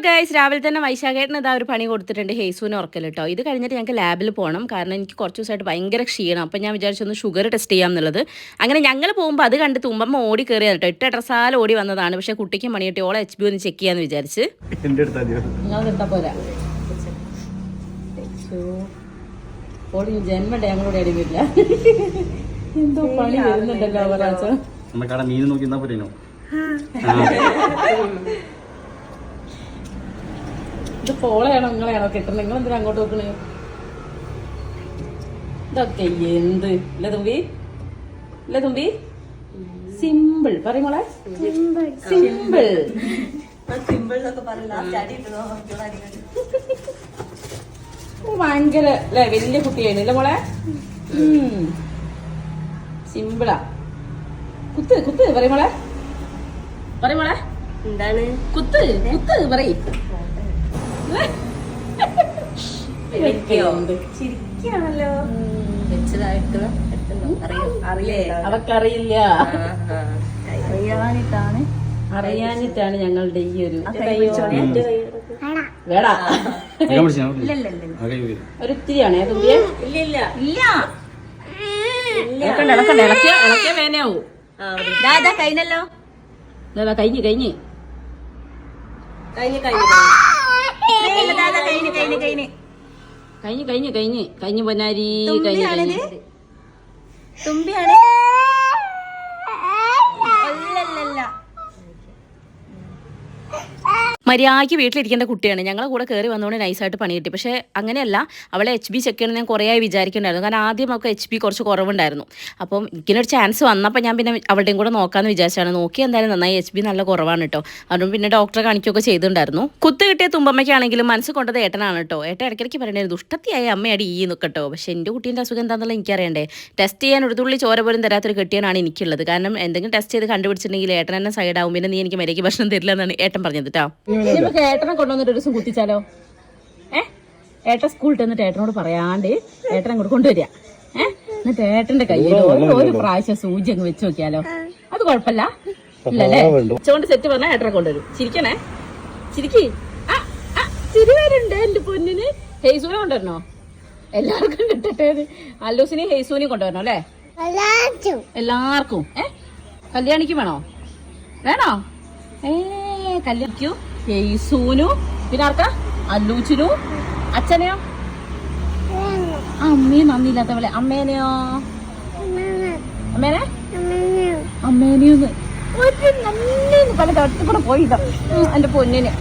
Guys, രാവിലെ തന്നെ വൈശാഖേട്ടന് ഇതാ ഒരു പണി കൊടുത്തിട്ടുണ്ട്, ഹേസുവിന് ഉറക്കൽ കേട്ടോ. ഇത് കഴിഞ്ഞിട്ട് ഞങ്ങൾക്ക് ലാബിൽ പോകണം. കാരണം എനിക്ക് കുറച്ച് ദിവസമായിട്ട് ഭയങ്കര ക്ഷീണം. അപ്പം ഞാൻ വിചാരിച്ചൊന്ന് ഷുഗർ ടെസ്റ്റ് ചെയ്യാം എന്നുള്ളത്. അങ്ങനെ ഞങ്ങൾ പോകുമ്പോൾ അത് കണ്ട് തുമ്പമ്മ ഓടി കയറിയത് കേട്ടോ. 8 ഡ്രസ്സാൽ ഓടി വന്നതാണ്. പക്ഷേ കുട്ടിക്ക് മണി കിട്ടി, ഓളെ HB ഒന്ന് ചെക്ക് ചെയ്യാന്ന് വിചാരിച്ച്. ജന്മ ഞങ്ങളോട് അടിവില്ല, എന്തോ പണി വരുന്നുണ്ടല്ലോ അവരാച്ച. ഇത് പോളയാണോ നിങ്ങളെയാണോ കിട്ടുന്നത്? നിങ്ങൾ എന്തിനാ അങ്ങോട്ട് നോക്കണേ? ഇതൊക്കെ എന്ത് ഇല്ല തുമ്പി, ഇല്ല തുമ്പി. സിമ്പിൾ പറയുമ്പോളെ, സിമ്പിൾ ഭയങ്കര അല്ലെ, വലിയ കുട്ടിയാണ് ഇല്ല മോളെ. സിമ്പിളാ. കുത്ത് കുത്ത് പറയുമ്പോളെ, പറയുമ്പോളെ എന്താണ് കുത്ത് കുത്ത് പറയ്. അവക്കറിയില്ല, അറിയാനിട്ടാണ് ഞങ്ങളുടെ ഈ ഒരു വേടാ ഒരു ഇത്തിരിയാണേ തുമ്പിയെ. ഇളക്കിയ വേനയാവൂ. കഴിഞ്ഞല്ലോ, കഴിഞ്ഞ് കഴിഞ്ഞ് കഴിഞ്ഞ് കഴിഞ്ഞ് കഴിഞ്ഞ് കഴിഞ്ഞ് പൊന്നാരി കഴിഞ്ഞ് തുമ്പിയാണ്. മര്യാദയ്ക്ക് വീട്ടിലിരിക്കേണ്ട കുട്ടിയാണ്. ഞങ്ങളെ കൂടെ കയറി വന്നുകൊണ്ട് നൈസായിട്ട് പണി കിട്ടി. പക്ഷേ അങ്ങനെയല്ല, അവളെ HB ചെക്ക് ചെയ്യണം ഞാൻ കുറേ ആയി വിചാരിക്കുന്നുണ്ടായിരുന്നു. കാരണം ആദ്യം ഒക്കെ HB കുറച്ച് കുറവുണ്ടായിരുന്നു. അപ്പം ഇങ്ങനൊരു ചാൻസ് വന്നപ്പോൾ ഞാൻ പിന്നെ അവളുടെയും കൂടെ നോക്കാമെന്ന് വിചാരിച്ചാണ്. നോക്കി എന്തായാലും നന്നായി, HB നല്ല കുറവാണ് കേട്ടോ. അതുകൊണ്ട് പിന്നെ ഡോക്ടറെ കാണിക്കുകയൊക്കെ ചെയ്തിട്ടുണ്ടായിരുന്നു. കുത്ത് കിട്ടിയ തുമ്പമ്മയ്ക്കാണെങ്കിലും മനസ്സ് കൊണ്ടത് ഏട്ടനാണ് കേട്ടോ. ഏട്ടൻ ഇടയ്ക്കിടയ്ക്ക് പറയണേ ദുഷ്ടത്തിയായ അമ്മയടി ഈ നിൽക്കട്ടോ. പക്ഷേ എൻ്റെ കുട്ടീൻ്റെ അസുഖം എന്താണെന്നുള്ളത് എനിക്കറിയണ്ടേ. ടെസ്റ്റ് ചെയ്യാൻ ഒരു തുള്ളി ചോര പോലും തരാത്തൊരു കെട്ടിയാണ് എനിക്കുള്ളത്. കാരണം എന്തെങ്കിലും ടെസ്റ്റ് ചെയ്ത് കണ്ടുപിടിച്ചിട്ടുണ്ടെങ്കിൽ ഏട്ടൻ തന്നെ സൈഡാവും. പിന്നെ നീ എനിക്ക് മര്യാദയ്ക്ക് ഭക്ഷണം തരില്ല എന്നാണ് ഏട്ടൻ പറഞ്ഞത് കേട്ടോ. ഏട്ടനെ കൊണ്ടുവന്നിട്ട് ഒരു ദിവസം കുത്തിച്ചാലോ? ഏട്ടൻ സ്കൂളിൽ എന്നിട്ട് ഏട്ടനോട് പറയാണ്ട് ഏട്ടൻ അങ്ങോട്ട് കൊണ്ടുവരിക. എന്നിട്ട് ഏട്ടന്റെ കയ്യിൽ ഒരു പ്രാവശ്യം സൂചി അങ്ങ് വെച്ച് നോക്കിയാലോ? അത് കുഴപ്പമില്ല ഇല്ലല്ലേ? ഉച്ചകൊണ്ട് സെറ്റ് പറഞ്ഞാൽ ഏട്ടനെ കൊണ്ടുവരും. ചിരിക്കണേ, ചിരിക്കി. ചിരി വരുന്നുണ്ട് എന്റെ പൊന്നിന്. ഹെയ്സൂനെ കൊണ്ടുവരണോ? എല്ലാവർക്കും കിട്ടട്ടെ. അല്ലൂസിനെയും ഹെയ്സൂനെയും കൊണ്ടുവരണോ അല്ലേ? എല്ലാവർക്കും. കല്യാണിക്ക് വേണോ? വേണോ? കല്യാണിക്കൂ, ഹെയ്സൂനു, പിന്നെ ആർക്കാ? അല്ലൂച്ചിനു. അച്ഛനെയോ? അമ്മയെ നന്ദിയില്ലാത്തവളെ. അമ്മേനെയോ? അമ്മേനെ അമ്മേനെയൊന്ന് ഒരു നന്ദി പല തട്ടിക്കൂടെ പോയിട്ടോ എന്റെ പൊന്നിന്.